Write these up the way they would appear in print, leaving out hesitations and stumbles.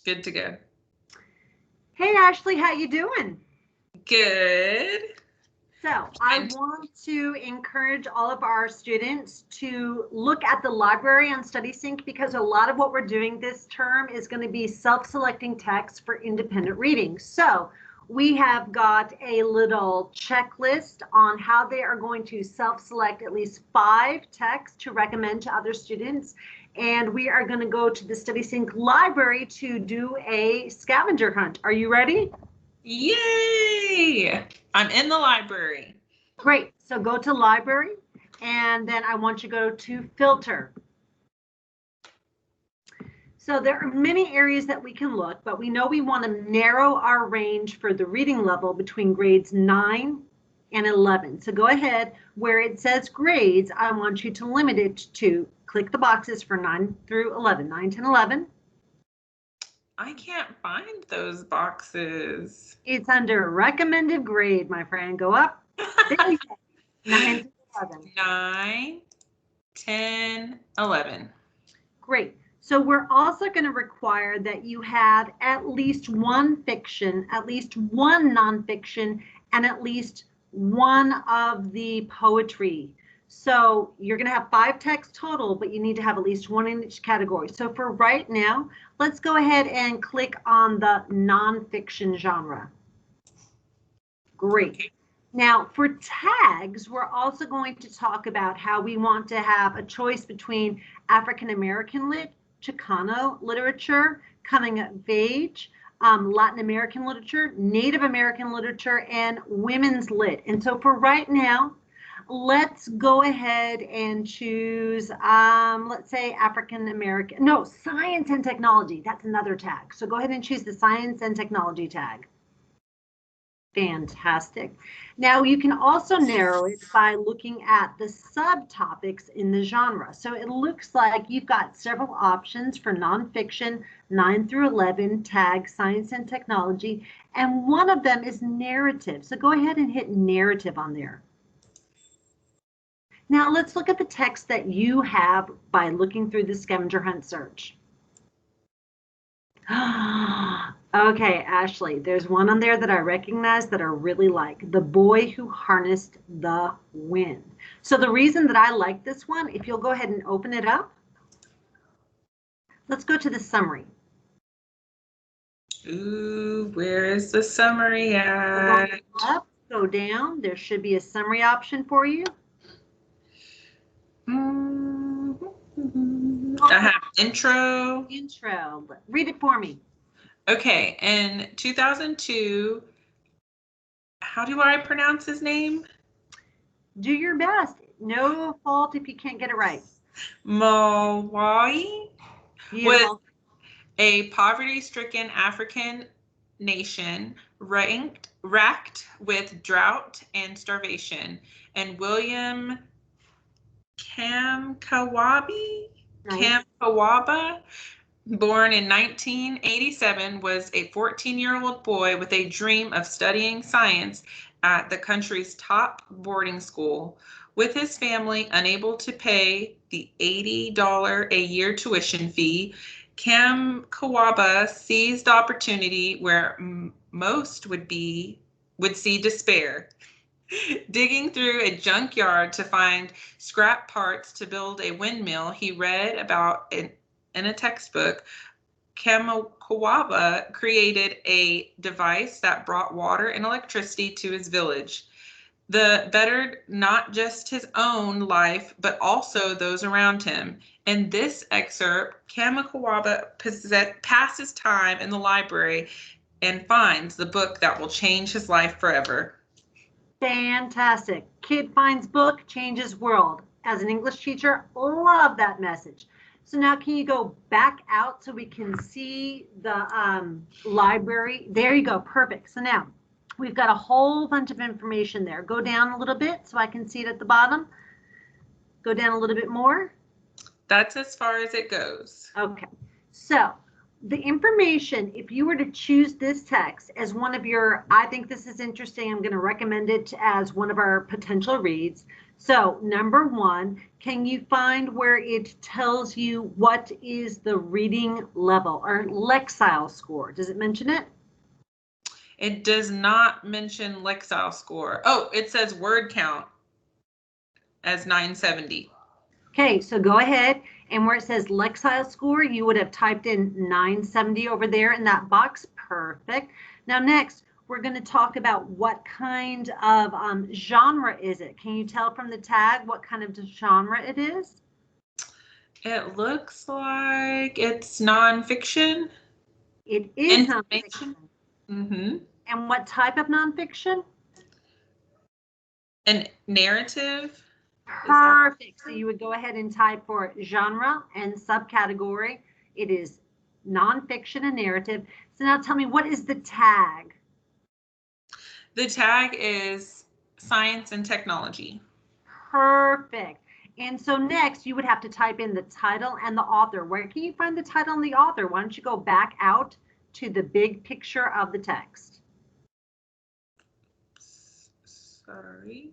Good to go. Hey, Ashley, how you doing? Good. So I want to encourage all of our students to look at the library on StudySync because a lot of what we're doing this term is going to be self-selecting text for independent reading. So we have got a little checklist on how they are going to self-select at least 5 texts to recommend to other students. And we are going to go to the StudySync library to do a scavenger hunt. Are you ready? Yay! I'm in the library. Great. So go to library, and then I want you to go to filter. So there are many areas that we can look, but we know we want to narrow our range for the reading level between grades 9 and 11. So go ahead, where it says grades, I want you to limit it to click the boxes for 9 through 11, 9, 10, 11. I can't find those boxes. It's under recommended grade, my friend. Go up. There you go. 9 through 11. 9, 10, 11. Great. So we're also going to require that you have at least one fiction, at least one nonfiction, and at least one of the poetry. So you're going to have 5 texts total, but you need to have at least one in each category. So for right now, let's go ahead and click on the nonfiction genre. Great. Now, for tags, we're also going to talk about how we want to have a choice between African American lit, Chicano literature, coming of age, Latin American literature, Native American literature, and women's lit. And so for right now, let's go ahead and choose, let's say African American, no, science and technology. That's another tag. So go ahead and choose the science and technology tag. Fantastic. Now you can also narrow it by looking at the subtopics in the genre. So it looks like you've got several options for nonfiction, 9 through 11, tag science and technology, and one of them is narrative. So go ahead and hit narrative on there. Now let's look at the text that you have by looking through the scavenger hunt search. Okay, Ashley, there's one on there that I recognize that I really like. The Boy Who Harnessed the Wind. So the reason that I like this one, if you'll go ahead and open it up, let's go to the summary. Ooh, where is the summary at? Go up, go down. There should be a summary option for you. I have intro. Intro. Read it for me. Okay, in 2002, how do I pronounce his name? Do your best. No fault if you can't get it right. Malawi Beautiful. was a poverty-stricken African nation racked with drought and starvation, and William Kamkwamba, born in 1987, was a 14-year-old boy with a dream of studying science at the country's top boarding school. With his family unable to pay the $80 a year tuition fee, Kamkwamba seized opportunity where most would see despair. Digging through a junkyard to find scrap parts to build a windmill he read about in a textbook, Kamkwamba created a device that brought water and electricity to his village. The bettered not just his own life, but also those around him. In this excerpt, Kamkwamba passes time in the library and finds the book that will change his life forever. Fantastic. Kid finds book, changes world. As an English teacher, love that message. So now can you go back out so we can see the library? There you go. Perfect. So now we've got a whole bunch of information there. Go down a little bit so I can see it at the bottom. Go down a little bit more. That's as far as it goes. Okay. So the information, if you were to choose this text as one of your, I think this is interesting, I'm going to recommend it as one of our potential reads. So number one, can you find where it tells you what is the reading level or Lexile score? Does it mention it? It does not mention Lexile score. Oh, it says word count as 970. Okay, so go ahead and where it says Lexile score, you would have typed in 970 over there in that box. Perfect. Now next, we're going to talk about what kind of genre is it. Can you tell from the tag what kind of genre it is? It looks like it's nonfiction. It is Information. nonfiction. Mm-hmm. And what type of nonfiction? And narrative. Perfect. So you would go ahead and type for genre and subcategory. It is nonfiction and narrative. So now tell me, what is the tag? The tag is science and technology. Perfect. And so next you would have to type in the title and the author. Where can you find the title and the author? Why don't you go back out to the big picture of the text? Sorry.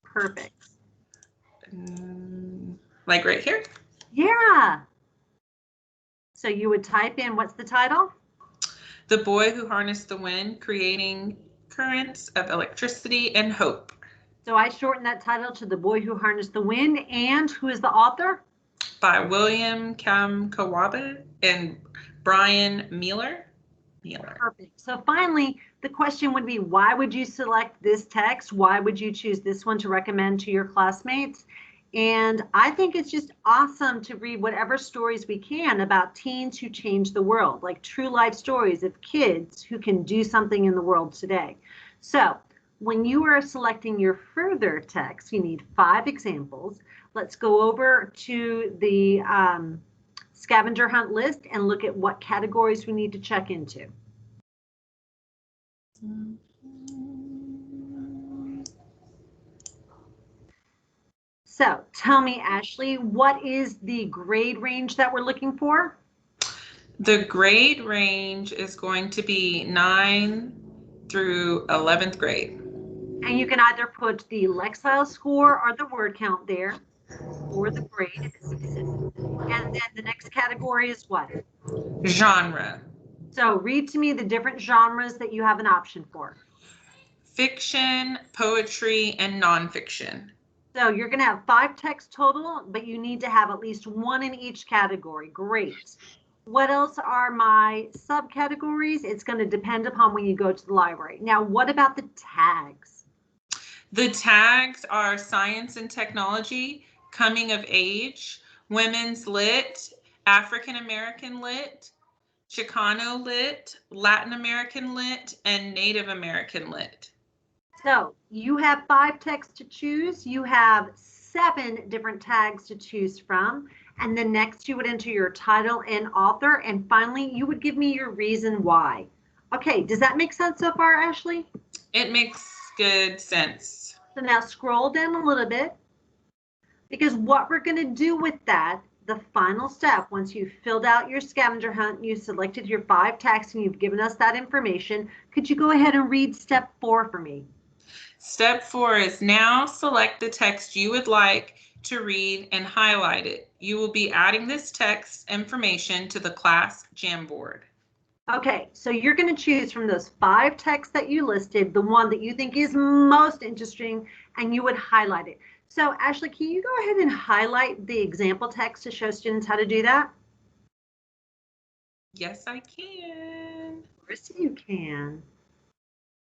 Perfect. Like right here? Yeah. So you would type in, what's the title? The Boy Who Harnessed the Wind, Creating Currents of Electricity and Hope. So I shortened that title to The Boy Who Harnessed the Wind. And who is the author? By William Kamkwamba and Brian Miller. Perfect. So finally, the question would be, why would you select this text? Why would you choose this one to recommend to your classmates? And I think it's just awesome to read whatever stories we can about teens who change the world, like true life stories of kids who can do something in the world today. So when you are selecting your further text, you need 5 examples. Let's go over to the scavenger hunt list and look at what categories we need to check into. So tell me, Ashley, what is the grade range that we're looking for? The grade range is going to be 9 through 11th grade. And you can either put the Lexile score or the word count there, or the grade if it's specific. And then the next category is what? Genre. So read to me the different genres that you have an option for. Fiction, poetry, and nonfiction. So you're going to have 5 texts total, but you need to have at least 1 in each category. Great. What else are my subcategories? It's going to depend upon when you go to the library. Now, what about the tags? The tags are science and technology, coming of age, women's lit, African American lit, Chicano lit, Latin American lit, and Native American lit. So you have 5 texts to choose. You have 7 different tags to choose from. And then next you would enter your title and author. And finally, you would give me your reason why. Okay, does that make sense so far, Ashley? It makes good sense. So now scroll down a little bit, because what we're going to do with that, the final step, once you've filled out your scavenger hunt, you selected your 5 tags and you've given us that information, could you go ahead and read step 4 for me? Step 4 is now select the text you would like to read and highlight it. You will be adding this text information to the class Jamboard. Okay, so you're going to choose from those 5 texts that you listed, the one that you think is most interesting, and you would highlight it. So Ashley, can you go ahead and highlight the example text to show students how to do that? Yes, I can. Of course you can.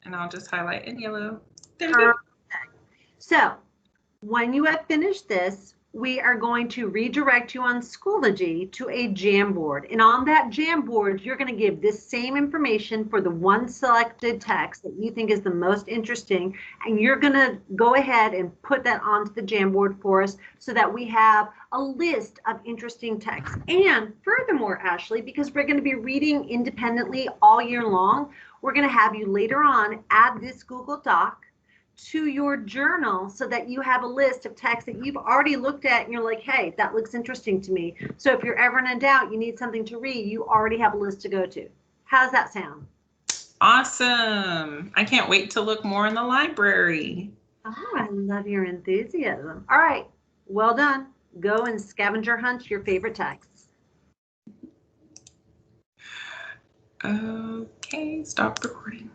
And I'll just highlight in yellow. There we go. Perfect. So when you have finished this, we are going to redirect you on Schoology to a Jamboard. And on that Jamboard, you're going to give this same information for the one selected text that you think is the most interesting. And you're going to go ahead and put that onto the Jamboard for us so that we have a list of interesting texts. And furthermore, Ashley, because we're going to be reading independently all year long, we're going to have you later on add this Google Doc to your journal so that you have a list of texts that you've already looked at and you're like, hey, that looks interesting to me. So if you're ever in doubt, you need something to read, you already have a list to go to. How's that sound? Awesome. I can't wait to look more in the library. Oh, I love your enthusiasm. All right, well done. Go and scavenger hunt your favorite tags. Okay, stop recording.